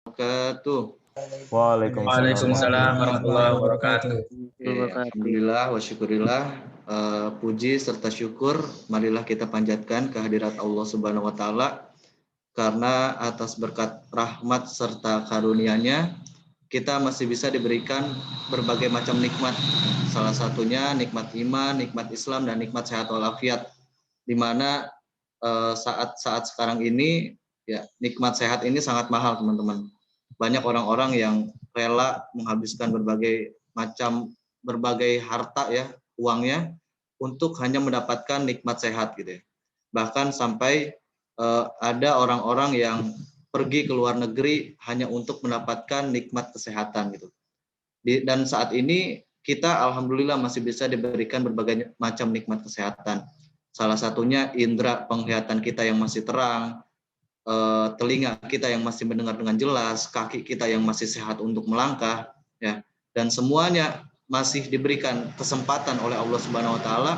Wabarakatuh. Waalaikumsalam warahmatullahi wabarakatuh. Alhamdulillah wa syukurillah, puji serta syukur marilah kita panjatkan kehadirat Allah Subhanahu wa taala karena atas berkat rahmat serta karunia-Nya kita masih bisa diberikan berbagai macam nikmat. Salah satunya nikmat iman, nikmat Islam, dan nikmat sehat walafiat. Di mana saat-saat sekarang ini ya nikmat sehat ini sangat mahal, teman-teman. Banyak orang-orang yang rela menghabiskan berbagai harta ya, uangnya untuk hanya mendapatkan nikmat sehat gitu ya. Bahkan sampai ada orang-orang yang pergi ke luar negeri hanya untuk mendapatkan nikmat kesehatan gitu. Dan saat ini kita alhamdulillah masih bisa diberikan berbagai macam nikmat kesehatan. Salah satunya indera penglihatan kita yang masih terang, telinga kita yang masih mendengar dengan jelas, kaki kita yang masih sehat untuk melangkah, ya, dan semuanya masih diberikan kesempatan oleh Allah Subhanahu Wa Taala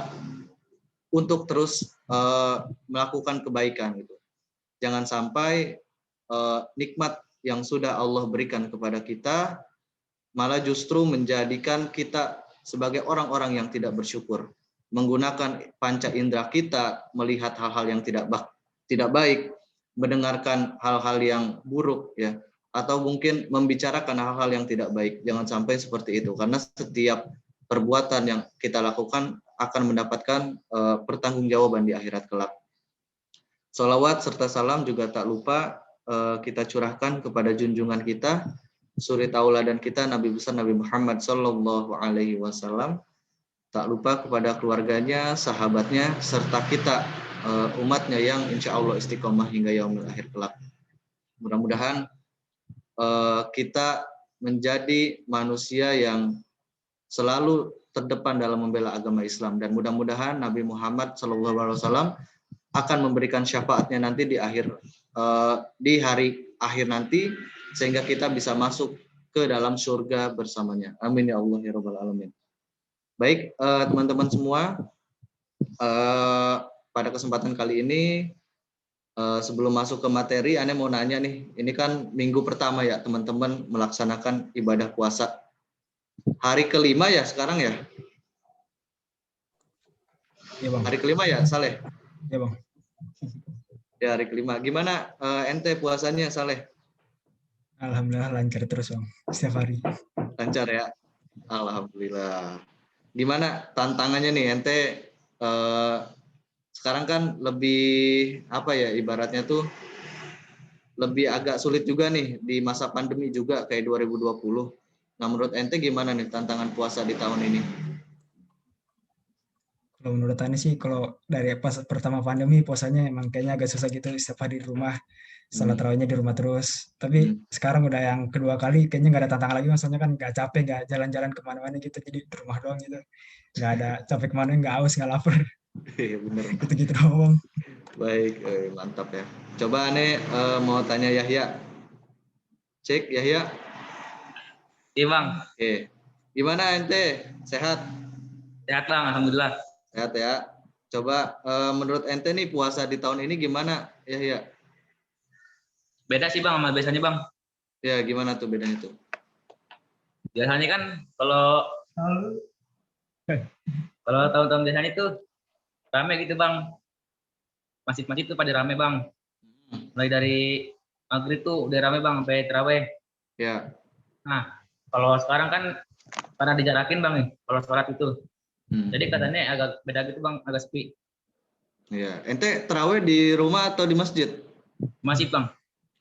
untuk terus melakukan kebaikan gitu. Jangan sampai nikmat yang sudah Allah berikan kepada kita malah justru menjadikan kita sebagai orang-orang yang tidak bersyukur, menggunakan panca indera kita melihat hal-hal yang tidak baik, mendengarkan hal-hal yang buruk ya, atau mungkin membicarakan hal-hal yang tidak baik. Jangan sampai seperti itu, karena setiap perbuatan yang kita lakukan akan mendapatkan pertanggungjawaban di akhirat kelak. Sholawat serta salam juga tak lupa kita curahkan kepada junjungan kita, suri tauladan kita, Nabi besar Nabi Muhammad Sallallahu Alaihi Wasallam. Tak lupa kepada keluarganya, sahabatnya, serta kita umatnya yang insya Allah istiqomah hingga yaumil akhir kelak. Mudah-mudahan kita menjadi manusia yang selalu terdepan dalam membela agama Islam, dan mudah-mudahan Nabi Muhammad SAW akan memberikan syafaatnya nanti di hari akhir nanti, sehingga kita bisa masuk ke dalam surga bersamanya. Amin ya Allah ya Rabbal Alamin. Baik, teman-teman semua, pada kesempatan kali ini sebelum masuk ke materi, Ane mau nanya nih, ini kan minggu pertama ya teman-teman melaksanakan ibadah puasa. Hari kelima ya sekarang ya? Iya bang. Hari kelima ya, Saleh? Iya bang. Ya, hari kelima. Gimana ente puasanya, Saleh? Alhamdulillah lancar terus bang, setiap hari. Lancar ya? Alhamdulillah. Gimana tantangannya nih, ente sekarang kan lebih apa ya, ibaratnya tuh lebih agak sulit juga nih di masa pandemi juga kayak 2020. Nah, menurut ente gimana nih tantangan puasa di tahun ini? Kalau menurut Ani sih, kalau dari pas pertama pandemi puasanya emang kayaknya agak susah gitu, setiap hari di rumah, salat tarawihnya di rumah terus. Tapi sekarang udah yang kedua kali kayaknya nggak ada tantangan lagi, maksudnya kan nggak capek, nggak jalan-jalan kemana-mana gitu, jadi di rumah doang gitu. Nggak ada capek kemana, nggak haus, nggak lapar. Iya bener. Gitu-gitu doang. Baik, mantap ya. Coba Ane mau tanya Yahya. Cek Yahya. Iya bang. Oke. Gimana ente? Sehat? Sehat bang, alhamdulillah. Sehat ya. Coba menurut ente nih puasa di tahun ini gimana Yahya? Beda sih bang sama biasanya bang. Ya gimana tuh bedanya tuh? Biasanya kan kalau tahun-tahun biasanya tuh rame gitu bang. Masjid-masjid tuh pada rame bang. Mulai dari maghrib tuh udah rame bang sampai terawih. Ya. Nah kalau sekarang kan karena dijarakin bang nih kalau sholat itu. Jadi katanya agak beda gitu bang, agak sepi. Ya. Ente terawih di rumah atau di masjid? Masjid bang.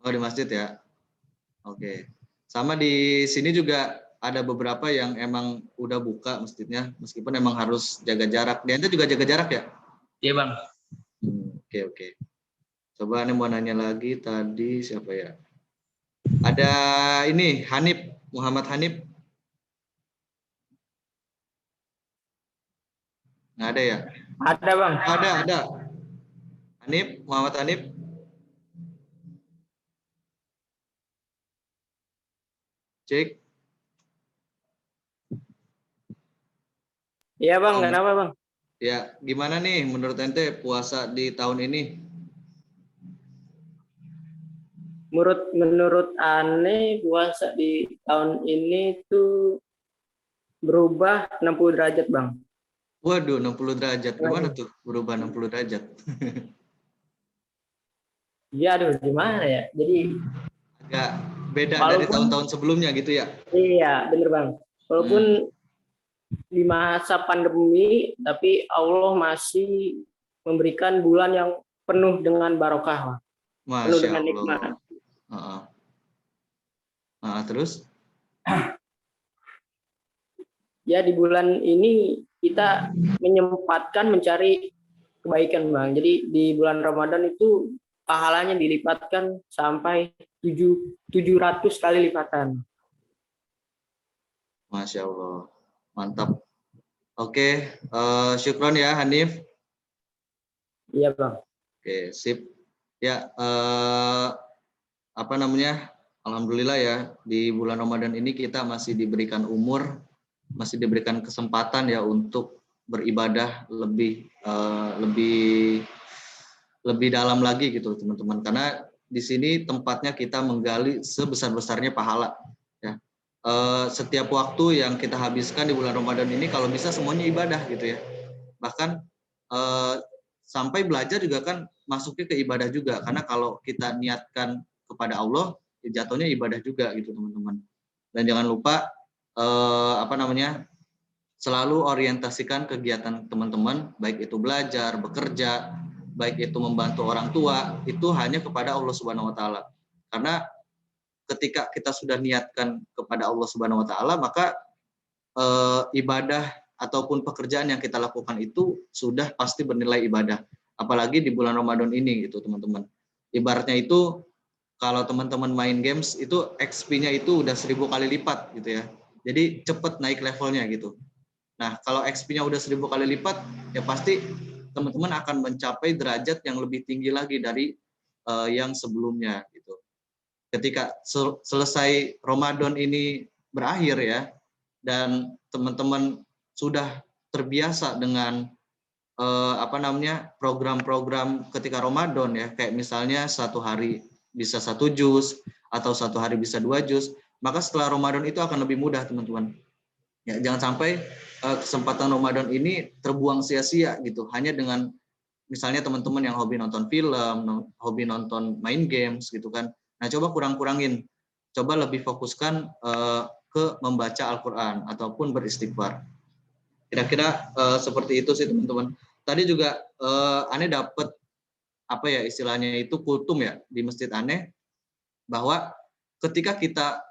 Oh di masjid ya. Oke. Sama di sini juga ada beberapa yang emang udah buka masjidnya, meskipun emang harus jaga jarak. Dia ente juga jaga jarak ya? Iya bang. Oke. Coba nih mau nanya lagi, tadi siapa ya? Ada ini Hanif, Muhammad Hanif. Nggak ada ya? Ada bang. Ada. Hanif, Muhammad Hanif. Cek. Iya bang, kenapa bang? Ya, gimana nih menurut ente puasa di tahun ini? menurut Ane puasa di tahun ini tuh berubah 60 derajat, Bang. Waduh, 60 derajat. Gimana tuh berubah 60 derajat? Iya, aduh gimana ya? Jadi Agak beda dari tahun-tahun sebelumnya gitu ya? Iya, bener Bang. Walaupun di masa pandemi, tapi Allah masih memberikan bulan yang penuh dengan barokah, penuh Masya dengan Allah. nikmat. Terus? Ya di bulan ini kita menyempatkan mencari kebaikan, Bang. Jadi di bulan Ramadan itu pahalanya dilipatkan sampai 700 kali lipatan. Masya Allah. Mantap. Oke, syukron ya Hanif. Iya, Bang. Oke, sip. Ya, Alhamdulillah ya, di bulan Ramadan ini kita masih diberikan umur, masih diberikan kesempatan ya untuk beribadah lebih dalam lagi gitu teman-teman. Karena di sini tempatnya kita menggali sebesar-besarnya pahala. Ya. Setiap waktu yang kita habiskan di bulan Ramadan ini kalau bisa semuanya ibadah gitu ya. Bahkan sampai belajar juga kan masuknya ke ibadah juga. Karena kalau kita niatkan kepada Allah, jatuhnya ibadah juga gitu teman-teman. Dan jangan lupa selalu orientasikan kegiatan teman-teman, baik itu belajar, bekerja, baik itu membantu orang tua, itu hanya kepada Allah Subhanahu wa taala. Karena ketika kita sudah niatkan kepada Allah Subhanahu wa taala, maka ibadah ataupun pekerjaan yang kita lakukan itu sudah pasti bernilai ibadah. Apalagi di bulan Ramadan ini gitu, teman-teman. Ibaratnya itu kalau teman-teman main games itu XP-nya itu udah 1000 kali lipat gitu ya. Jadi cepet naik levelnya gitu. Nah, kalau XP-nya udah 1000 kali lipat, ya pasti teman-teman akan mencapai derajat yang lebih tinggi lagi dari yang sebelumnya gitu. Ketika selesai Ramadan ini berakhir ya, dan teman-teman sudah terbiasa dengan program-program ketika Ramadan ya, kayak misalnya satu hari bisa 1 juz atau satu hari bisa 2 juz, maka setelah Ramadan itu akan lebih mudah teman-teman. Ya, jangan sampai kesempatan Ramadan ini terbuang sia-sia gitu, hanya dengan misalnya teman-teman yang hobi nonton film, hobi nonton main games gitu kan. Nah, coba kurang-kurangin, coba lebih fokuskan ke membaca Al-Quran ataupun beristighfar. Kira-kira seperti itu sih teman-teman. Tadi juga Ane dapat istilahnya itu kultum ya di Masjid Ane, bahwa ketika kita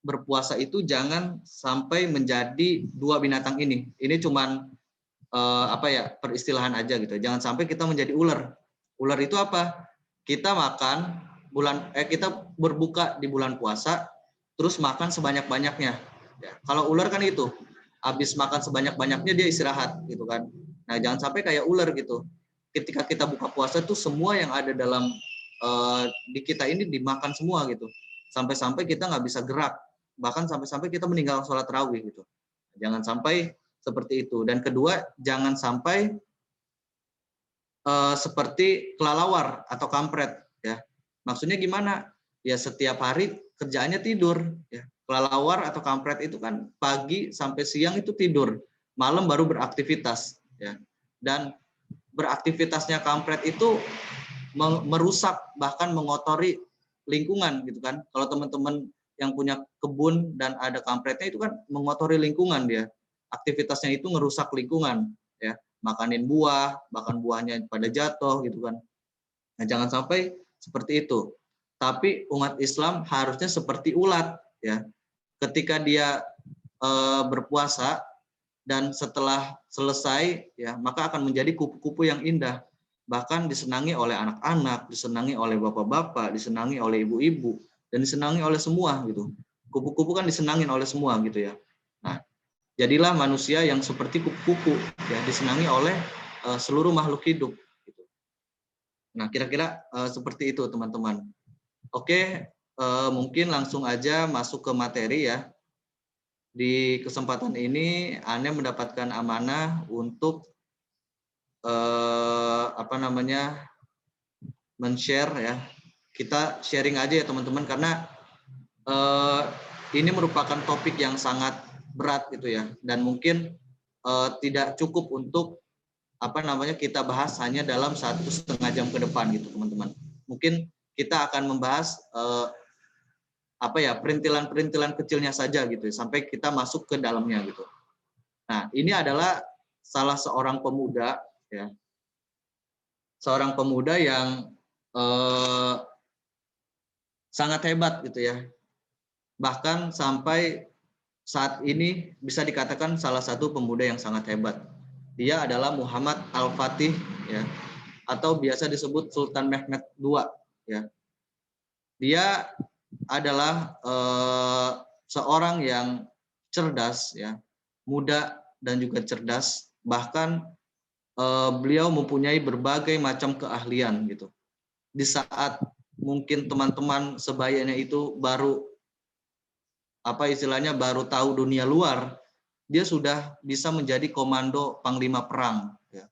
berpuasa itu jangan sampai menjadi dua binatang ini. Ini cuman peristilahan aja gitu. Jangan sampai kita menjadi ular. Ular itu apa? Kita kita berbuka di bulan puasa, terus makan sebanyak-banyaknya. Ya, kalau ular kan itu, habis makan sebanyak-banyaknya dia istirahat gitu kan. Nah, jangan sampai kayak ular gitu. Ketika kita buka puasa tuh semua yang ada dalam di kita ini dimakan semua gitu. Sampai-sampai kita nggak bisa gerak. Bahkan sampai-sampai kita meninggal sholat tarawih gitu. Jangan sampai seperti itu. Dan kedua, jangan sampai seperti kelelawar atau kampret ya. Maksudnya gimana? Ya setiap hari kerjaannya tidur ya. Kelelawar atau kampret itu kan pagi sampai siang itu tidur, malam baru beraktivitas ya. Dan beraktivitasnya kampret itu merusak bahkan mengotori lingkungan gitu kan. Kalau teman-teman yang punya kebun dan ada kampretnya itu kan mengotori lingkungan dia. Aktivitasnya itu ngerusak lingkungan ya, makanin buah, bahkan buahnya pada jatuh gitu kan. Nah, jangan sampai seperti itu. Tapi umat Islam harusnya seperti ulat ya. Ketika dia berpuasa dan setelah selesai ya, maka akan menjadi kupu-kupu yang indah. Bahkan disenangi oleh anak-anak, disenangi oleh bapak-bapak, disenangi oleh ibu-ibu, dan disenangi oleh semua gitu. Kupu-kupu kan disenangi oleh semua gitu ya. Nah, jadilah manusia yang seperti kupu-kupu ya, disenangi oleh seluruh makhluk hidup gitu. Nah, kira-kira seperti itu teman-teman. Oke, mungkin langsung aja masuk ke materi ya. Di kesempatan ini Ane mendapatkan amanah untuk men-share ya kita sharing aja ya teman-teman, karena ini merupakan topik yang sangat berat gitu ya, dan mungkin tidak cukup untuk kita bahas hanya dalam 1,5 jam ke depan gitu teman-teman. Mungkin kita akan membahas perintilan-perintilan kecilnya saja gitu ya, sampai kita masuk ke dalamnya gitu. Nah, ini adalah salah seorang pemuda ya, seorang pemuda yang sangat hebat gitu ya. Bahkan sampai saat ini bisa dikatakan salah satu pemuda yang sangat hebat. Dia adalah Muhammad Al-Fatih ya, atau biasa disebut Sultan Mehmed II ya. Dia adalah seorang yang cerdas ya, muda dan juga cerdas, bahkan beliau mempunyai berbagai macam keahlian gitu. Di saat mungkin teman-teman sebayanya itu baru baru tahu dunia luar, dia sudah bisa menjadi komando panglima perang ya.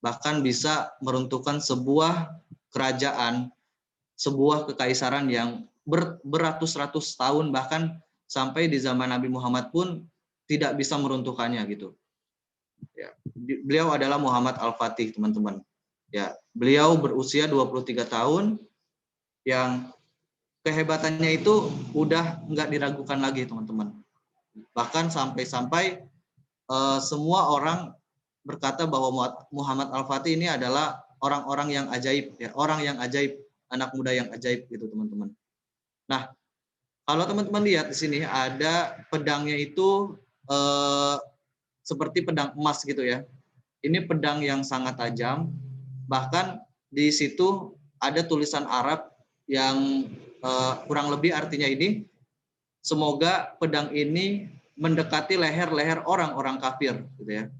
Bahkan bisa meruntuhkan sebuah kerajaan, sebuah kekaisaran yang beratus-ratus tahun, bahkan sampai di zaman Nabi Muhammad pun tidak bisa meruntuhkannya gitu. Ya, beliau adalah Muhammad Al-Fatih, teman-teman. Ya, beliau berusia 23 tahun, yang kehebatannya itu udah nggak diragukan lagi, teman-teman. Bahkan sampai-sampai semua orang berkata bahwa Muhammad Al-Fatih ini adalah orang-orang yang ajaib, ya, orang yang ajaib, anak muda yang ajaib gitu, teman-teman. Nah, kalau teman-teman lihat di sini ada pedangnya itu seperti pedang emas gitu ya. Ini pedang yang sangat tajam, bahkan di situ ada tulisan Arab yang kurang lebih artinya ini, semoga pedang ini mendekati leher-leher orang-orang kafir gitu ya.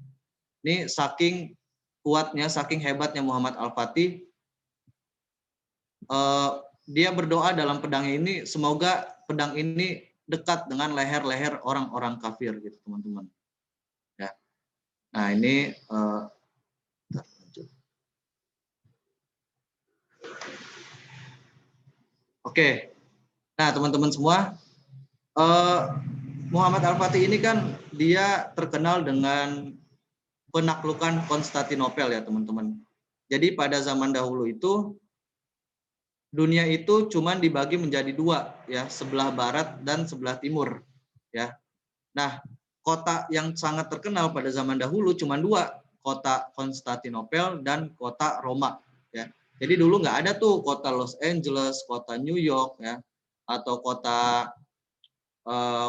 Ini saking kuatnya, saking hebatnya Muhammad Al-Fatih, dia berdoa dalam pedang ini, semoga pedang ini dekat dengan leher-leher orang-orang kafir gitu, teman-teman. Ya. Nah, ini Oke. Nah, teman-teman semua, Muhammad Al-Fatih ini kan dia terkenal dengan penaklukan Konstantinopel ya, teman-teman. Jadi pada zaman dahulu itu dunia itu cuma dibagi menjadi dua ya, sebelah barat dan sebelah timur ya. Nah, kota yang sangat terkenal pada zaman dahulu cuma dua, kota Konstantinopel dan kota Roma ya. Jadi dulu nggak ada tuh kota Los Angeles, kota New York ya, atau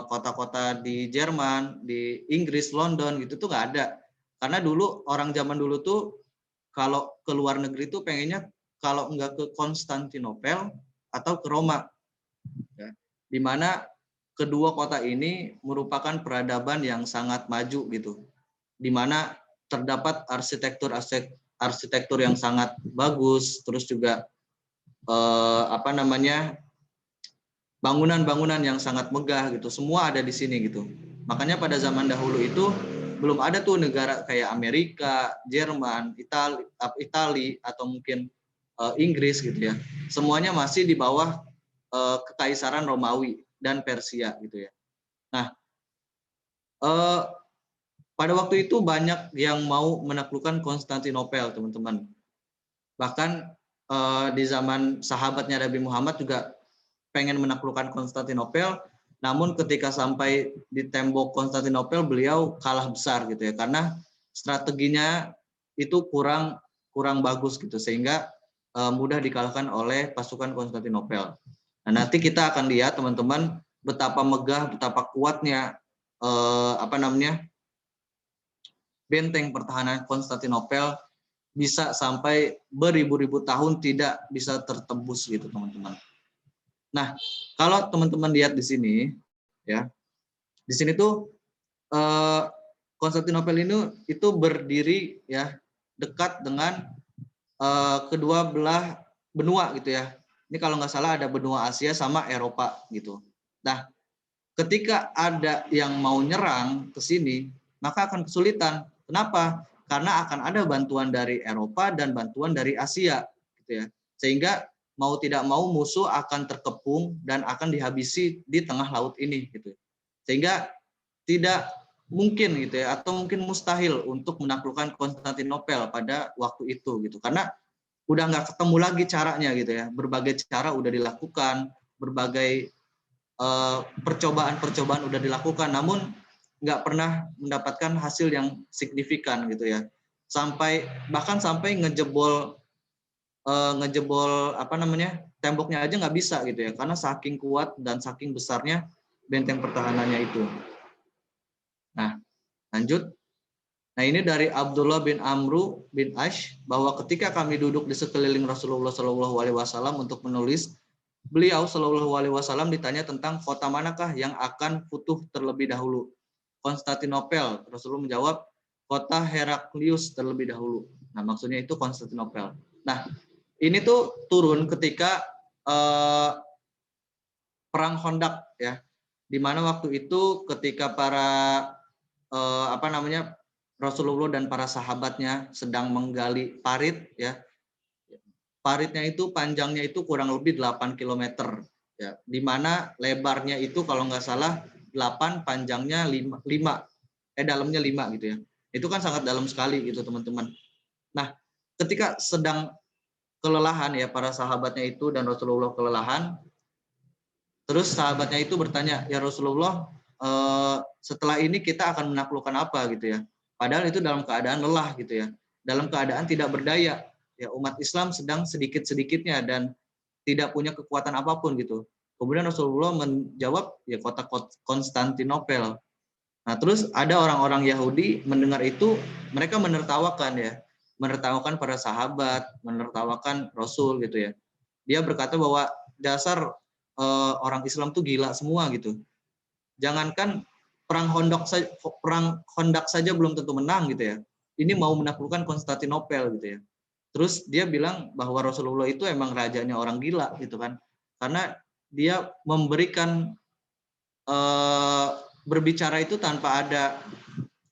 kota-kota di Jerman, di Inggris, London gitu tuh nggak ada. Karena dulu orang zaman dulu tuh kalau ke luar negeri tuh pengennya kalau nggak ke Konstantinopel atau ke Roma, ya. Di mana kedua kota ini merupakan peradaban yang sangat maju gitu, di mana terdapat arsitektur yang sangat bagus, terus juga bangunan-bangunan yang sangat megah gitu, semua ada di sini gitu. Makanya pada zaman dahulu itu belum ada tuh negara kayak Amerika, Jerman, Itali atau mungkin Inggris gitu ya. Semuanya masih di bawah kekaisaran Romawi dan Persia gitu ya. Nah, pada waktu itu banyak yang mau menaklukkan Konstantinopel, teman-teman. Bahkan di zaman sahabatnya Nabi Muhammad juga pengen menaklukkan Konstantinopel, namun ketika sampai di tembok Konstantinopel beliau kalah besar gitu ya, karena strateginya itu kurang bagus gitu, sehingga mudah dikalahkan oleh pasukan Konstantinopel. Nah, nanti kita akan lihat teman-teman betapa megah, betapa kuatnya benteng pertahanan Konstantinopel bisa sampai beribu-ribu tahun tidak bisa tertembus gitu, teman-teman. Nah, kalau teman-teman lihat di sini ya, di sini tuh Konstantinopel ini itu berdiri ya dekat dengan kedua belah benua gitu ya. Ini kalau nggak salah ada benua Asia sama Eropa gitu. Nah, ketika ada yang mau nyerang ke sini, maka akan kesulitan. Kenapa? Karena akan ada bantuan dari Eropa dan bantuan dari Asia gitu ya. Sehingga mau tidak mau musuh akan terkepung dan akan dihabisi di tengah laut ini gitu. Sehingga tidak mungkin gitu ya, atau mungkin mustahil untuk menaklukkan Konstantinopel pada waktu itu gitu. Karena udah nggak ketemu lagi caranya gitu ya. Berbagai cara udah dilakukan, berbagai percobaan-percobaan udah dilakukan, namun nggak pernah mendapatkan hasil yang signifikan gitu ya. Bahkan sampai ngejebol apa namanya, temboknya aja nggak bisa gitu ya, karena saking kuat dan saking besarnya benteng pertahanannya itu. Nah, lanjut. Nah, ini dari Abdullah bin Amru bin Ash, bahwa ketika kami duduk di sekeliling Rasulullah SAW untuk menulis, beliau SAW ditanya tentang kota manakah yang akan futuh terlebih dahulu. Konstantinopel. Rasulullah menjawab, kota Heraklius terlebih dahulu. Nah, maksudnya itu Konstantinopel. Nah, ini tuh turun ketika perang Khandaq ya, di mana waktu itu ketika para Rasulullah dan para sahabatnya sedang menggali parit ya. Paritnya itu panjangnya itu kurang lebih 8 km ya, di mana lebarnya itu kalau nggak salah 8, panjangnya 5, dalamnya 5 gitu ya. Itu kan sangat dalam sekali gitu teman-teman. Nah, ketika sedang kelelahan ya, para sahabatnya itu dan Rasulullah kelelahan, terus sahabatnya itu bertanya, ya Rasulullah, setelah ini kita akan menaklukkan apa gitu ya. Padahal itu dalam keadaan lelah gitu ya, dalam keadaan tidak berdaya ya, umat Islam sedang sedikit-sedikitnya dan tidak punya kekuatan apapun gitu. Kemudian Rasulullah menjawab, ya kota Konstantinopel. Nah, terus ada orang-orang Yahudi mendengar itu, mereka menertawakan ya, menertawakan para sahabat, menertawakan Rasul gitu ya. Dia berkata bahwa dasar orang Islam tuh gila semua gitu. Jangankan perang Khandaq saja belum tentu menang gitu ya. Ini mau menaklukkan Konstantinopel gitu ya. Terus dia bilang bahwa Rasulullah itu emang rajanya orang gila gitu kan. Karena dia memberikan berbicara itu tanpa ada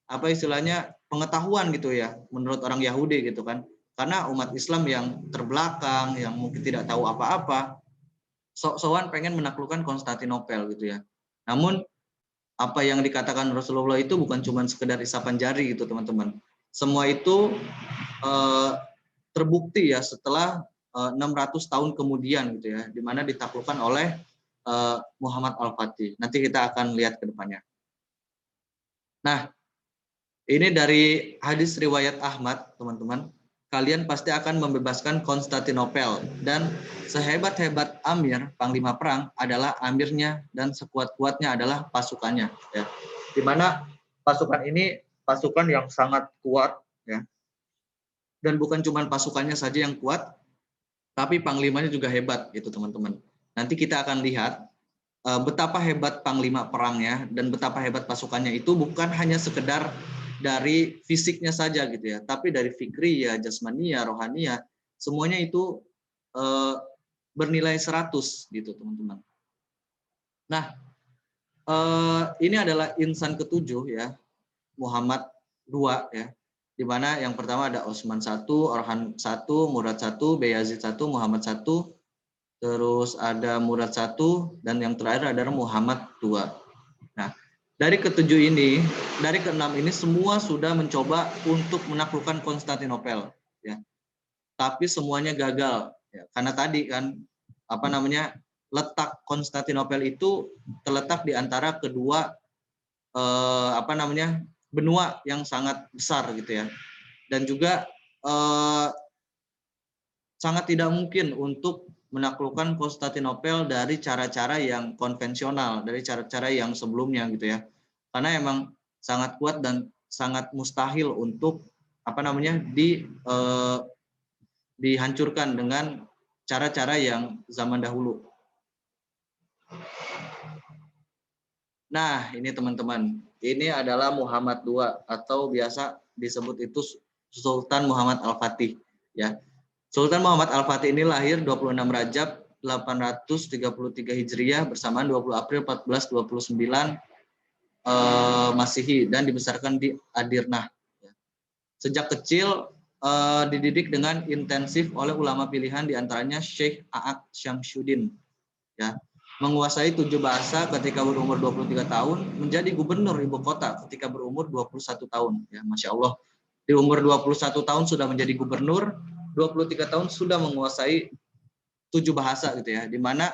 apa istilahnya pengetahuan gitu ya, menurut orang Yahudi gitu kan. Karena umat Islam yang terbelakang, yang mungkin tidak tahu apa-apa, sok-sokan pengen menaklukkan Konstantinopel gitu ya. Namun apa yang dikatakan Rasulullah itu bukan cuma sekedar isapan jari gitu teman-teman. Semua itu terbukti ya setelah 600 tahun kemudian gitu ya, di mana ditaklukkan oleh Muhammad Al-Fatih. Nanti kita akan lihat ke depannya. Nah, ini dari hadis riwayat Ahmad, teman-teman. Kalian pasti akan membebaskan Konstantinopel, dan sehebat-hebat amir, panglima perang adalah amirnya, dan sekuat-kuatnya adalah pasukannya. Ya. Di mana pasukan ini pasukan yang sangat kuat, ya. Dan bukan cuma pasukannya saja yang kuat, tapi panglimanya juga hebat, gitu teman-teman. Nanti kita akan lihat betapa hebat panglima perangnya dan betapa hebat pasukannya itu bukan hanya sekedar dari fisiknya saja gitu ya, tapi dari fikriyah, jasmaniyah, rohaniyah, semuanya itu bernilai 100 gitu teman-teman. Nah, ini adalah insan ketujuh ya, Muhammad II ya, di mana yang pertama ada Utsman I, Orhan I, Murad I, Bayazid I, Muhammad I, terus ada Murad I, dan yang terakhir adalah Muhammad II. Nah, dari ketujuh ini, dari keenam ini semua sudah mencoba untuk menaklukkan Konstantinopel, ya. Tapi semuanya gagal, ya. Karena tadi kan letak Konstantinopel itu terletak di antara kedua benua yang sangat besar gitu ya, dan juga sangat tidak mungkin untuk menaklukkan Konstantinopel dari cara-cara yang konvensional, dari cara-cara yang sebelumnya gitu ya. Karena emang sangat kuat dan sangat mustahil untuk dihancurkan dengan cara-cara yang zaman dahulu. Nah, ini teman-teman, ini adalah Muhammad II atau biasa disebut itu Sultan Muhammad Al-Fatih ya. Sultan Muhammad Al-Fatih ini lahir 26 Rajab 833 Hijriah bersamaan 20 April 1429 Masehi dan dibesarkan di Adirnah. Sejak kecil dididik dengan intensif oleh ulama pilihan diantaranya Syekh A'ak Syamsuddin, ya, menguasai 7 bahasa ketika berumur 23 tahun, menjadi gubernur ibu kota ketika berumur 21 tahun, ya, Masya Allah. Di umur 21 tahun sudah menjadi gubernur, 23 tahun sudah menguasai 7 bahasa gitu ya, di mana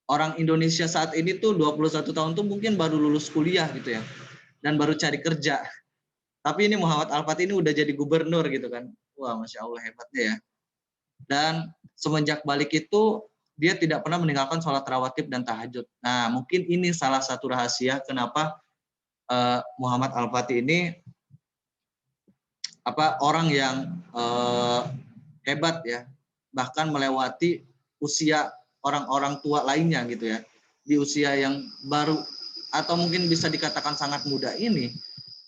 orang Indonesia saat ini tuh 21 tahun tuh mungkin baru lulus kuliah gitu ya, dan baru cari kerja. Tapi ini Muhammad Al-Fatih ini udah jadi gubernur gitu kan. Wah, Masya Allah hebatnya ya. Dan semenjak balik itu dia tidak pernah meninggalkan sholat rawatib dan tahajud. Nah, mungkin ini salah satu rahasia kenapa Muhammad Al-Fatih ini orang yang hebat ya, bahkan melewati usia orang-orang tua lainnya gitu ya. Di usia yang baru atau mungkin bisa dikatakan sangat muda ini,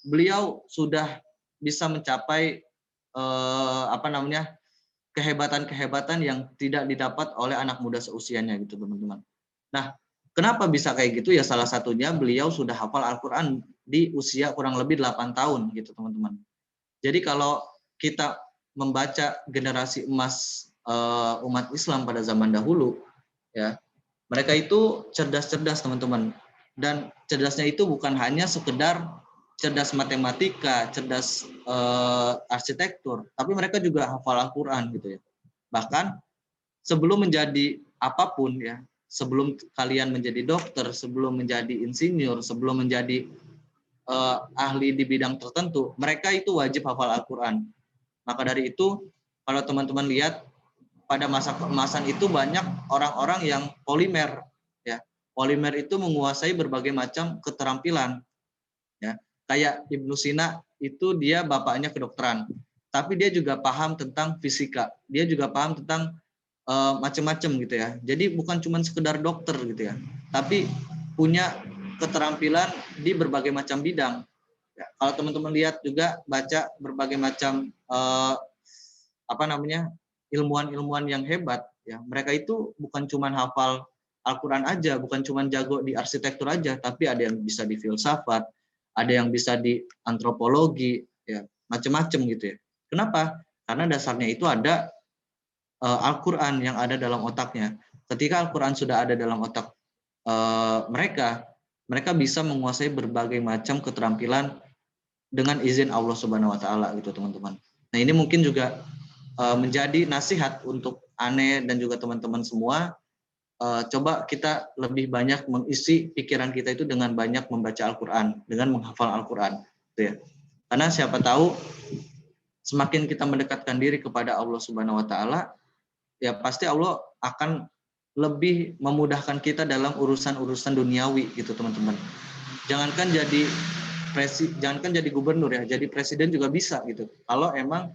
beliau sudah bisa mencapai kehebatan-kehebatan yang tidak didapat oleh anak muda seusianya gitu teman-teman. Nah, kenapa bisa kayak gitu ya? Salah satunya beliau sudah hafal Al-Quran di usia kurang lebih 8 tahun gitu teman-teman. Jadi kalau kita membaca generasi emas umat Islam pada zaman dahulu, ya, mereka itu cerdas-cerdas teman-teman. Dan cerdasnya itu bukan hanya sekedar cerdas matematika, cerdas arsitektur, tapi mereka juga hafal Al-Quran gitu ya. Bahkan sebelum menjadi apapun ya, sebelum kalian menjadi dokter, sebelum menjadi insinyur, sebelum menjadi ahli di bidang tertentu, mereka itu wajib hafal Al-Quran. Maka dari itu, kalau teman-teman lihat pada masa keemasan itu banyak orang-orang yang polimer, ya. Polimer itu menguasai berbagai macam keterampilan, ya. Kayak Ibnu Sina itu dia bapaknya kedokteran, tapi dia juga paham tentang fisika, dia juga paham tentang macam-macam gitu ya. Jadi bukan cuma sekedar dokter gitu ya, tapi punya keterampilan di berbagai macam bidang. Ya, kalau teman-teman lihat juga baca berbagai macam ilmuwan-ilmuwan yang hebat, ya mereka itu bukan cuma hafal Al-Quran aja, bukan cuma jago di arsitektur aja, tapi ada yang bisa di filsafat, ada yang bisa di antropologi, ya macam-macam gitu ya. Kenapa? Karena dasarnya itu ada Al-Quran yang ada dalam otaknya. Ketika Al-Quran sudah ada dalam otak mereka bisa menguasai berbagai macam keterampilan dengan izin Allah Subhanahu wa taala gitu teman-teman. Nah, ini mungkin juga menjadi nasihat untuk Ane dan juga teman-teman semua. Coba kita lebih banyak mengisi pikiran kita itu dengan banyak membaca Al-Quran, dengan menghafal Al-Quran gitu ya. Karena siapa tahu semakin kita mendekatkan diri kepada Allah Subhanahu wa taala, ya pasti Allah akan lebih memudahkan kita dalam urusan-urusan duniawi gitu teman-teman. Jangankan jadi gubernur ya, jadi presiden juga bisa gitu. Kalau emang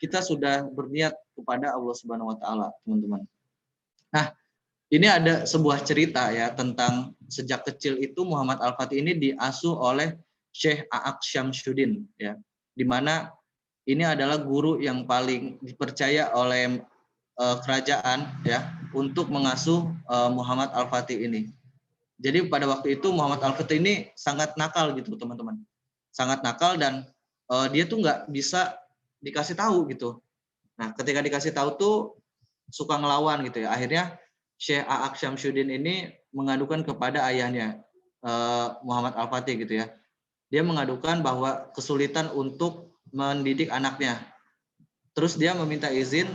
kita sudah berniat kepada Allah Subhanahu wa taala, teman-teman. Nah, ini ada sebuah cerita ya tentang sejak kecil itu Muhammad Al-Fatih ini diasuh oleh Syekh A'ak Syamsuddin ya. Di mana ini adalah guru yang paling dipercaya oleh kerajaan ya untuk mengasuh Muhammad Al-Fatih ini. Jadi pada waktu itu Muhammad Al-Fatih ini sangat nakal gitu teman-teman, sangat nakal dan dia tuh nggak bisa dikasih tahu gitu. Nah ketika dikasih tahu tuh suka ngelawan gitu ya. Akhirnya Syekh A'ak Syamsuddin ini mengadukan kepada ayahnya Muhammad Al-Fatih gitu ya. Dia mengadukan bahwa kesulitan untuk mendidik anaknya. Terus dia meminta izin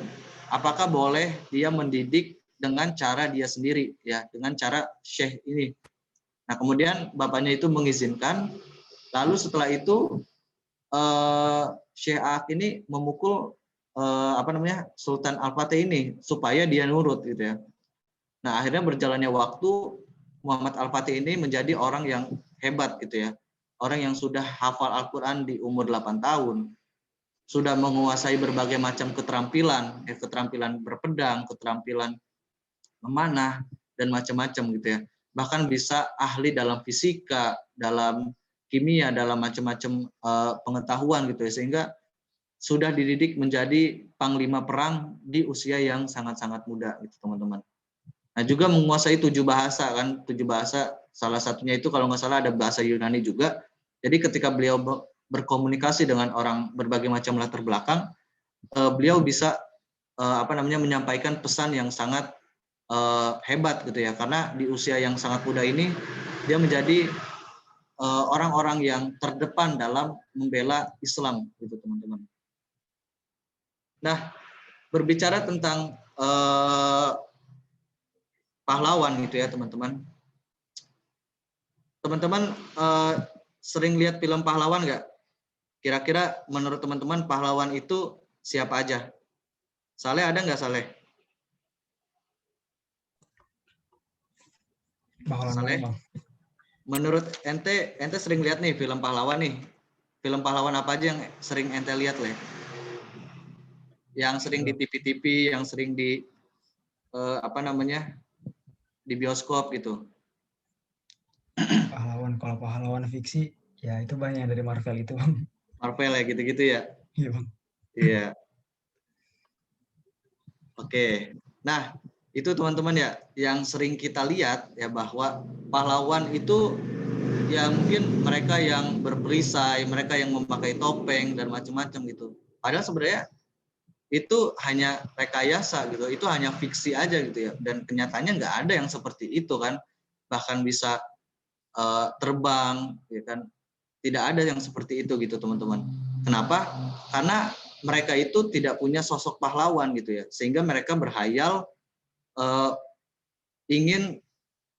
apakah boleh dia mendidik dengan cara dia sendiri ya, dengan cara Syekh ini. Nah, kemudian bapaknya itu mengizinkan. Lalu setelah itu Syekh A'ak ini memukul Sultan Al-Fatih ini supaya dia nurut gitu ya. Nah, akhirnya berjalannya waktu Muhammad Al-Fatih ini menjadi orang yang hebat gitu ya. Orang yang sudah hafal Al-Quran di umur 8 tahun. Sudah menguasai berbagai macam keterampilan, keterampilan berpedang, keterampilan memanah, dan macam-macam gitu ya. Bahkan bisa ahli dalam fisika, dalam kimia, dalam macam-macam pengetahuan gitu ya. Sehingga sudah dididik menjadi panglima perang di usia yang sangat-sangat muda gitu teman-teman. Nah juga menguasai 7 bahasa kan, 7 bahasa salah satunya itu kalau nggak salah ada bahasa Yunani juga. Jadi ketika beliau berkomunikasi dengan orang berbagai macam latar belakang, beliau bisa menyampaikan pesan yang sangat hebat gitu ya, karena di usia yang sangat muda ini dia menjadi orang-orang yang terdepan dalam membela Islam gitu teman-teman. Nah, berbicara tentang pahlawan gitu ya teman-teman. Teman-teman sering lihat film pahlawan nggak? Kira-kira menurut teman-teman pahlawan itu siapa aja? Saleh ada nggak Saleh? Saleh? Menurut ente sering lihat nih film pahlawan nih. Film pahlawan apa aja yang sering ente lihat, Le? Yang sering di TV-TV, yang sering di di bioskop gitu. Pahlawan, kalau pahlawan fiksi ya itu banyak dari Marvel itu, Bang. Marvel ya gitu-gitu ya. Iya, Bang. Iya. Oke. Nah, itu teman-teman ya yang sering kita lihat ya, bahwa pahlawan itu ya mungkin mereka yang berperisai, mereka yang memakai topeng dan macam-macam gitu. Padahal sebenarnya itu hanya rekayasa gitu, itu hanya fiksi aja gitu ya. Dan kenyataannya nggak ada yang seperti itu kan. Bahkan bisa terbang, ya kan? Tidak ada yang seperti itu gitu teman-teman. Kenapa? Karena mereka itu tidak punya sosok pahlawan gitu ya, sehingga mereka berhayal ingin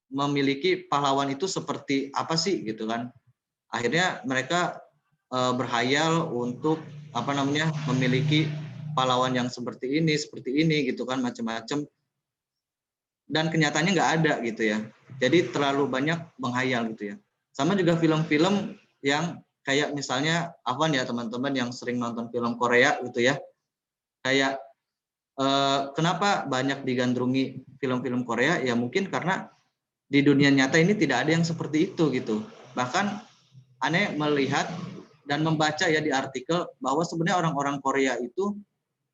memiliki pahlawan itu seperti apa sih gitu kan. Akhirnya mereka berhayal untuk memiliki pahlawan yang seperti ini gitu kan, macam-macam. Dan kenyataannya nggak ada gitu ya. Jadi terlalu banyak menghayal gitu ya. Sama juga film-film yang kayak misalnya Afwan ya teman-teman yang sering nonton film Korea gitu ya. Kayak kenapa banyak digandrungi film-film Korea? Ya mungkin karena di dunia nyata ini tidak ada yang seperti itu gitu. Bahkan aneh melihat dan membaca ya di artikel bahwa sebenarnya orang-orang Korea itu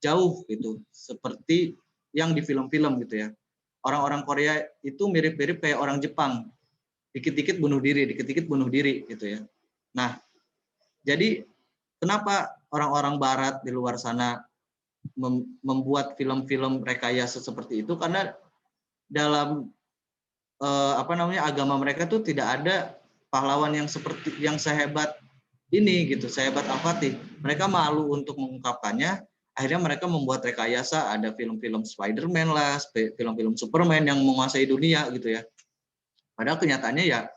jauh gitu seperti yang di film-film gitu ya. Orang-orang Korea itu mirip-mirip kayak orang Jepang. Dikit-dikit bunuh diri gitu ya. Nah, jadi kenapa orang-orang barat di luar sana membuat film-film rekayasa seperti itu? Karena dalam agama mereka tuh tidak ada pahlawan yang seperti yang sehebat ini gitu, sehebat Al-Fatih. Mereka malu untuk mengungkapkannya. Akhirnya mereka membuat rekayasa, ada film-film Spider-Man lah, film-film Superman yang menguasai dunia gitu ya. Padahal kenyataannya ya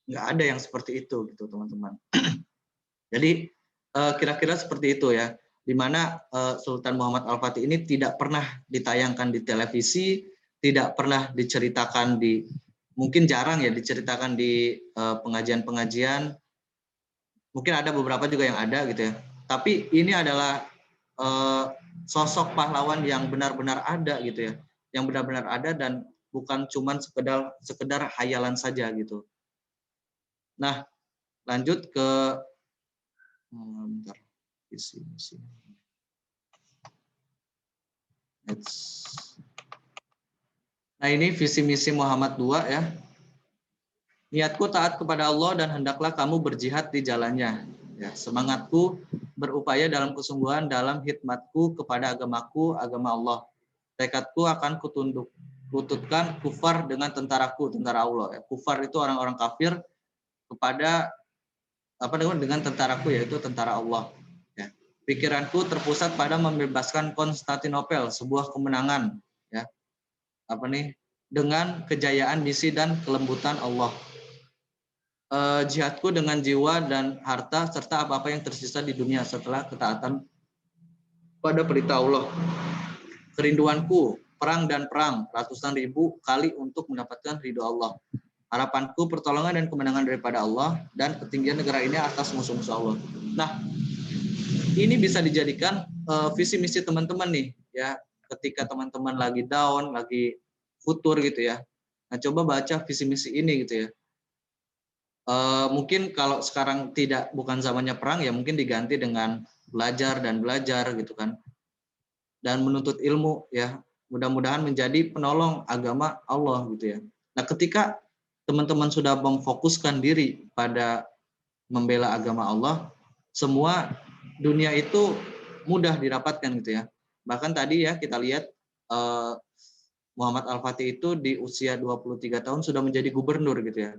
nggak ada yang seperti itu gitu teman-teman. Jadi kira-kira seperti itu ya, di mana Sultan Muhammad Al-Fatih ini tidak pernah ditayangkan di televisi, tidak pernah diceritakan mungkin jarang ya diceritakan di pengajian-pengajian. Mungkin ada beberapa juga yang ada gitu ya. Tapi ini adalah sosok pahlawan yang benar-benar ada gitu ya, yang benar-benar ada dan bukan cuman sekedar hayalan saja gitu. Nah, lanjut ke bentar. Nah, ini visi misi Muhammad II ya. Niatku taat kepada Allah dan hendaklah kamu berjihad di jalannya. Ya, semangatku berupaya dalam kesungguhan dalam khidmatku kepada agamaku, agama Allah. Tekadku akan kututkan kufar dengan tentaraku, tentara Allah. Ya. Kufar itu orang-orang kafir kepada dengan tentaraku, yaitu tentara Allah. Ya. Pikiranku terpusat pada membebaskan Konstantinopel, sebuah kemenangan. Ya. Dengan kejayaan misi dan kelembutan Allah. Jihadku dengan jiwa dan harta serta apa-apa yang tersisa di dunia setelah ketaatan pada perintah Allah. Kerinduanku perang dan perang ratusan ribu kali untuk mendapatkan ridho Allah. Harapanku pertolongan dan kemenangan daripada Allah dan ketinggian negara ini atas musuh-musuh Allah. Nah, ini bisa dijadikan visi misi teman-teman nih ya, ketika teman-teman lagi down, lagi futur gitu ya. Nah, coba baca visi misi ini gitu ya. Mungkin kalau sekarang bukan zamannya perang ya mungkin diganti dengan belajar gitu kan, dan menuntut ilmu ya, mudah-mudahan menjadi penolong agama Allah gitu ya. Nah, ketika teman-teman sudah memfokuskan diri pada membela agama Allah, semua dunia itu mudah didapatkan gitu ya. Bahkan tadi ya kita lihat Muhammad Al-Fatih itu di usia 23 tahun sudah menjadi gubernur gitu ya.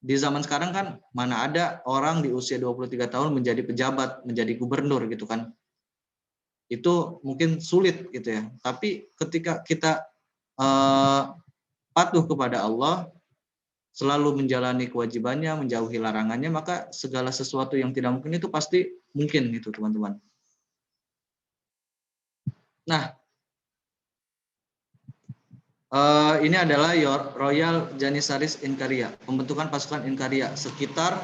Di zaman sekarang kan mana ada orang di usia 23 tahun menjadi pejabat, menjadi gubernur gitu kan. Itu mungkin sulit gitu ya. Tapi ketika kita patuh kepada Allah, selalu menjalani kewajibannya, menjauhi larangannya, maka segala sesuatu yang tidak mungkin itu pasti mungkin gitu teman-teman. Nah, ini adalah Royal Janissaries Inkaria, pembentukan pasukan Inkaria, sekitar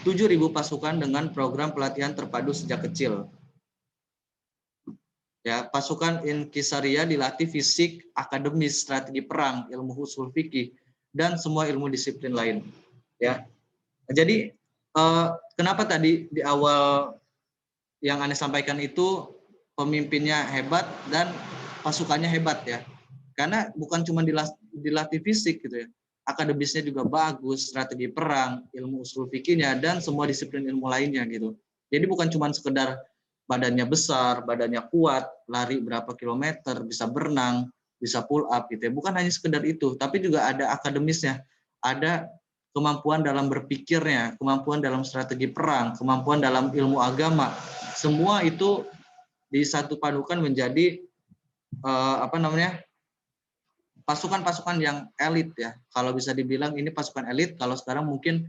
7.000 pasukan dengan program pelatihan terpadu sejak kecil. Ya, pasukan Inkisaria dilatih fisik, akademis, strategi perang, ilmu usul fikih, dan semua ilmu disiplin lain. Ya, jadi kenapa tadi di awal yang Anda sampaikan itu pemimpinnya hebat dan pasukannya hebat ya? Karena bukan cuma dilatih fisik gitu ya, akademisnya juga bagus, strategi perang, ilmu usul fikihnya, dan semua disiplin ilmu lainnya gitu. Jadi bukan cuma sekedar badannya besar, badannya kuat, lari berapa kilometer, bisa berenang, bisa pull up gitu ya. Bukan hanya sekedar itu, tapi juga ada akademisnya, ada kemampuan dalam berpikirnya, kemampuan dalam strategi perang, kemampuan dalam ilmu agama. Semua itu disatu padukan menjadi pasukan-pasukan yang elit ya. Kalau bisa dibilang ini pasukan elit, kalau sekarang mungkin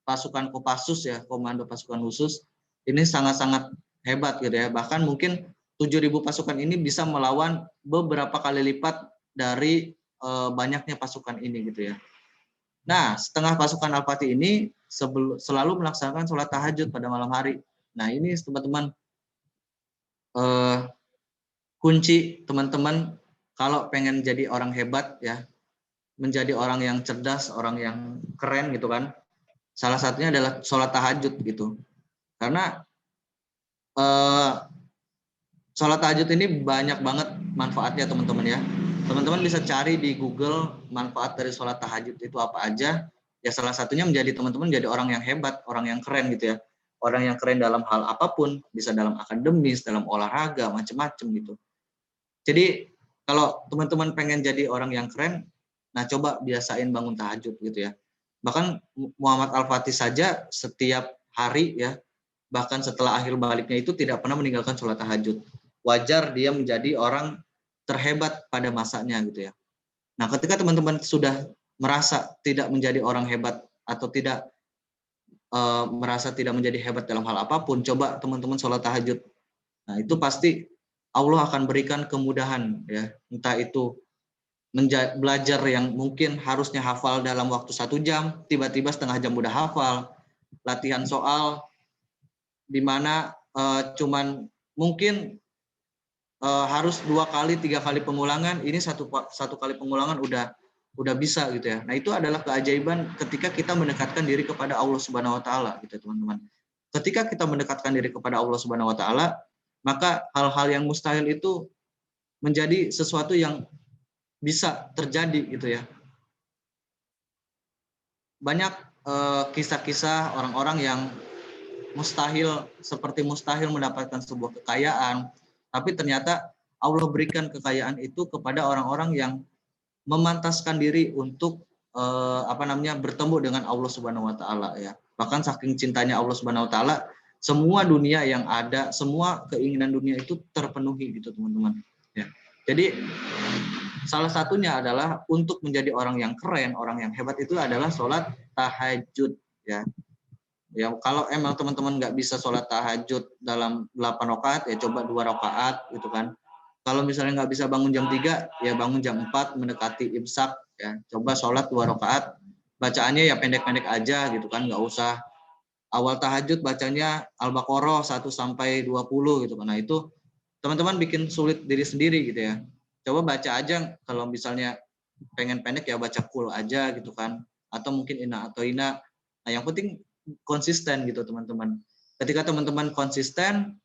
pasukan Kopassus ya, Komando Pasukan Khusus, ini sangat-sangat hebat gitu ya. Bahkan mungkin 7.000 pasukan ini bisa melawan beberapa kali lipat dari banyaknya pasukan ini gitu ya. Nah, setengah pasukan Al-Fatih ini selalu melaksanakan sholat tahajud pada malam hari. Nah, ini teman-teman kunci teman-teman kalau pengen jadi orang hebat ya, menjadi orang yang cerdas, orang yang keren gitu kan. Salah satunya adalah sholat tahajud gitu. Karena sholat tahajud ini banyak banget manfaatnya teman-teman ya. Teman-teman bisa cari di Google manfaat dari sholat tahajud itu apa aja. Ya salah satunya menjadi teman-teman jadi orang yang hebat, orang yang keren gitu ya. Orang yang keren dalam hal apapun, bisa dalam akademis, dalam olahraga, macam-macam gitu. Jadi kalau teman-teman pengen jadi orang yang keren, nah coba biasain bangun tahajud gitu ya. Bahkan Muhammad Al-Fatih saja setiap hari ya, bahkan setelah akhir baliknya itu tidak pernah meninggalkan sholat tahajud. Wajar dia menjadi orang terhebat pada masanya gitu ya. Nah ketika teman-teman sudah merasa tidak menjadi orang hebat atau tidak merasa tidak menjadi hebat dalam hal apapun, coba teman-teman sholat tahajud. Nah itu pasti Allah akan berikan kemudahan ya, entah itu belajar yang mungkin harusnya hafal dalam waktu 1 jam, tiba-tiba setengah jam udah hafal, latihan soal di mana cuman mungkin harus 2 kali 3 kali pengulangan, ini satu kali pengulangan udah bisa gitu ya. Nah itu adalah keajaiban ketika kita mendekatkan diri kepada Allah Subhanahu Wa Taala gitu teman-teman. Ketika kita mendekatkan diri kepada Allah Subhanahu Wa Taala, maka hal-hal yang mustahil itu menjadi sesuatu yang bisa terjadi gitu ya. Banyak kisah-kisah orang-orang yang seperti mustahil mendapatkan sebuah kekayaan, tapi ternyata Allah berikan kekayaan itu kepada orang-orang yang memantaskan diri untuk bertemu dengan Allah Subhanahu Wa Taala ya. Bahkan saking cintanya Allah Subhanahu Wa Taala, semua dunia yang ada, semua keinginan dunia itu terpenuhi gitu teman-teman. Ya. Jadi salah satunya adalah untuk menjadi orang yang keren, orang yang hebat itu adalah sholat tahajud ya. Ya kalau emang teman-teman nggak bisa sholat tahajud dalam 8 rakaat ya coba 2 rakaat gitu kan. Kalau misalnya nggak bisa bangun jam 3 ya bangun jam 4 mendekati imsak ya. Coba sholat 2 rakaat, bacaannya ya pendek-pendek aja gitu kan, nggak usah awal tahajud bacanya Al-Baqarah 1 sampai 20 gitu kan. Nah itu teman-teman bikin sulit diri sendiri gitu ya. Coba baca aja kalau misalnya pengen pendek ya baca Qul aja gitu kan. Atau mungkin Inna atau Ina. Nah yang penting konsisten gitu teman-teman. Ketika teman-teman konsisten,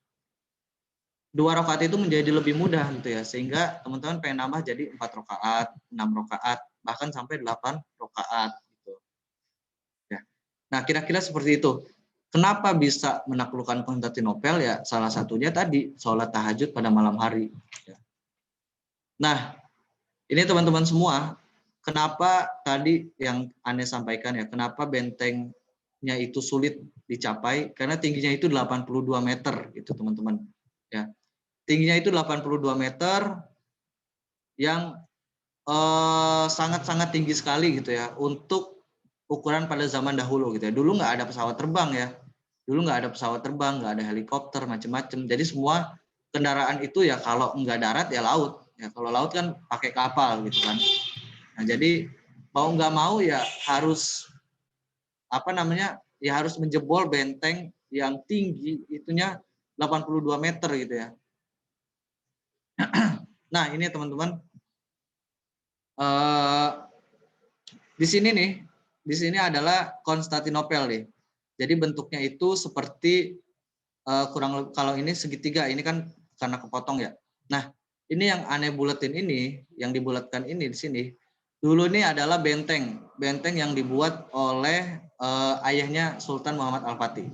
2 rakaat itu menjadi lebih mudah gitu ya. Sehingga teman-teman pengen nambah jadi 4 rakaat, 6 rakaat, bahkan sampai 8 rakaat gitu. Ya. Nah kira-kira seperti itu. Kenapa bisa menaklukkan Konstantinopel? Ya salah satunya tadi sholat tahajud pada malam hari. Nah, ini teman-teman semua, kenapa tadi yang Ane sampaikan ya, kenapa bentengnya itu sulit dicapai? Karena tingginya itu 82 meter gitu teman-teman. Ya, tingginya itu 82 meter yang sangat-sangat tinggi sekali gitu ya untuk ukuran pada zaman dahulu gitu ya. Dulu nggak ada pesawat terbang ya. Dulu nggak ada pesawat terbang, nggak ada helikopter, macam-macam. Jadi semua kendaraan itu ya kalau nggak darat ya laut. Ya kalau laut kan pakai kapal gitu kan. Nah jadi mau nggak mau ya harus ya harus menjebol benteng yang tinggi itunya 82 meter gitu ya. Nah ini teman-teman, di sini adalah Konstantinopel nih. Jadi bentuknya itu seperti kalau ini segitiga, ini kan karena kepotong ya. Nah, ini yang Ane buletin ini, yang dibulatkan ini di sini. Dulu ini adalah benteng yang dibuat oleh ayahnya Sultan Muhammad Al-Fatih.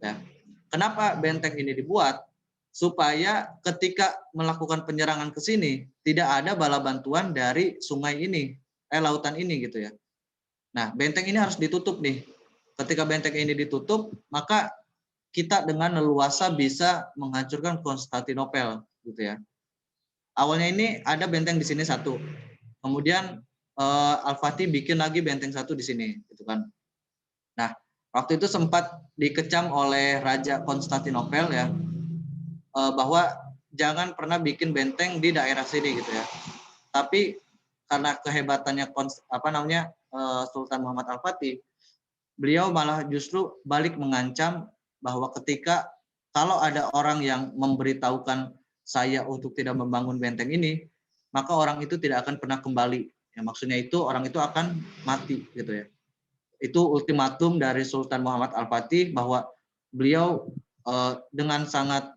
Ya. Kenapa benteng ini dibuat? Supaya ketika melakukan penyerangan ke sini tidak ada bala bantuan dari sungai ini, lautan ini gitu ya. Nah, benteng ini harus ditutup nih. Ketika benteng ini ditutup, maka kita dengan leluasa bisa menghancurkan Konstantinopel gitu ya. Awalnya ini ada benteng di sini satu. Kemudian Al-Fatih bikin lagi benteng satu di sini gitu kan. Nah, waktu itu sempat dikecam oleh Raja Konstantinopel ya, bahwa jangan pernah bikin benteng di daerah sini gitu ya. Tapi karena kehebatannya Sultan Muhammad Al-Fatih, beliau malah justru balik mengancam bahwa ketika kalau ada orang yang memberitahukan saya untuk tidak membangun benteng ini, maka orang itu tidak akan pernah kembali. Ya, maksudnya itu orang itu akan mati gitu ya. Itu ultimatum dari Sultan Muhammad Al-Fatih bahwa beliau dengan sangat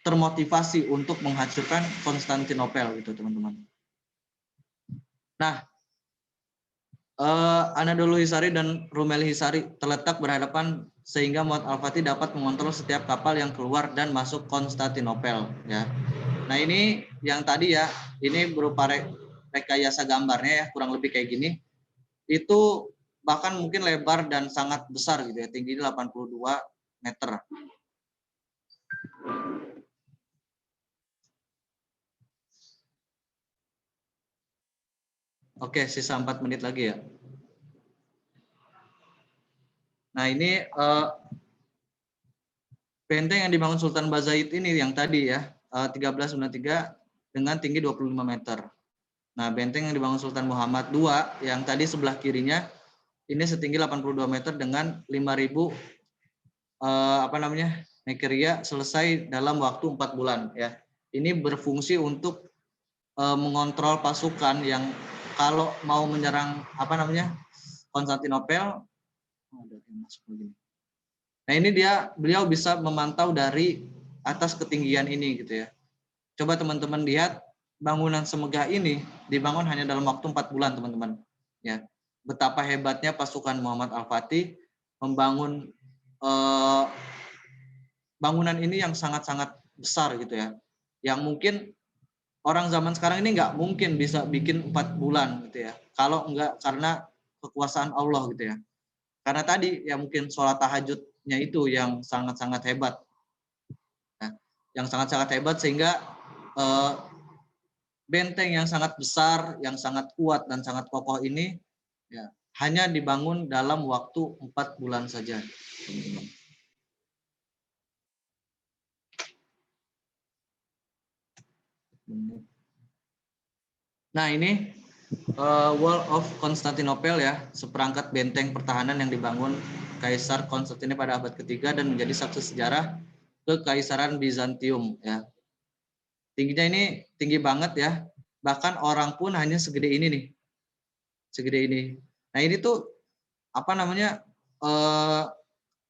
termotivasi untuk menghancurkan Konstantinopel gitu teman-teman. Nah, Anadolu Hisari dan Rumeli Hisari terletak berhadapan sehingga Muhammad Al-Fatih dapat mengontrol setiap kapal yang keluar dan masuk Konstantinopel ya. Nah, ini yang tadi ya, ini berupa rekayasa gambarnya ya, kurang lebih kayak gini. Itu bahkan mungkin lebar dan sangat besar gitu ya, tingginya 82 meter. Oke, sisa 4 menit lagi ya. Nah, ini benteng yang dibangun Sultan Bazaid ini yang tadi ya, 1393 dengan tinggi 25 meter. Nah, benteng yang dibangun Sultan Muhammad II yang tadi sebelah kirinya ini setinggi 82 meter dengan 5.000 mekeria selesai dalam waktu 4 bulan ya. Ini berfungsi untuk mengontrol pasukan yang kalau mau menyerang Konstantinopel. Nah, ini beliau bisa memantau dari atas ketinggian ini gitu ya. Coba teman-teman lihat bangunan semegah ini dibangun hanya dalam waktu 4 bulan teman-teman. Ya, betapa hebatnya pasukan Muhammad Al-Fatih membangun bangunan ini yang sangat-sangat besar gitu ya. Yang mungkin orang zaman sekarang ini nggak mungkin bisa bikin 4 bulan gitu ya. Kalau enggak karena kekuasaan Allah gitu ya. Karena tadi ya mungkin sholat tahajudnya itu yang sangat-sangat hebat. Nah, yang sangat-sangat hebat sehingga benteng yang sangat besar, yang sangat kuat dan sangat kokoh ini ya, hanya dibangun dalam waktu 4 bulan saja. Nah, ini Wall of Constantinople ya, seperangkat benteng pertahanan yang dibangun Kaisar Konstantin pada abad ketiga dan menjadi saksi sejarah Kekaisaran Bizantium ya. Tingginya ini tinggi banget ya, bahkan orang pun hanya segede ini nih, segede ini. Nah, ini tuh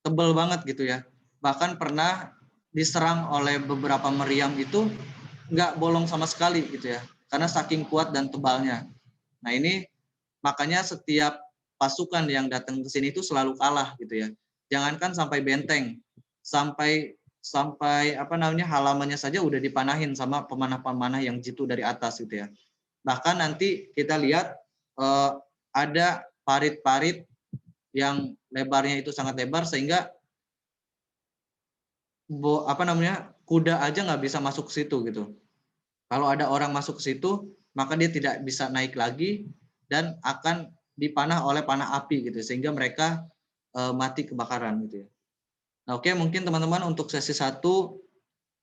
tebal banget gitu ya, bahkan pernah diserang oleh beberapa meriam itu nggak bolong sama sekali gitu ya, karena saking kuat dan tebalnya. Nah, ini makanya setiap pasukan yang datang ke sini itu selalu kalah gitu ya. Jangankan sampai benteng, sampai apa namanya halamannya saja udah dipanahin sama pemanah-pemanah yang jitu dari atas gitu ya. Bahkan nanti kita lihat ada parit-parit yang lebarnya itu sangat lebar sehingga kuda aja nggak bisa masuk ke situ gitu. Kalau ada orang masuk ke situ, maka dia tidak bisa naik lagi dan akan dipanah oleh panah api gitu, sehingga mereka mati kebakaran gitu ya. Nah, oke, mungkin teman-teman untuk sesi 1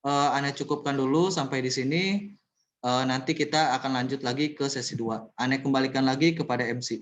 Anda cukupkan dulu sampai di sini. Nanti kita akan lanjut lagi ke sesi 2. Anda kembalikan lagi kepada MC.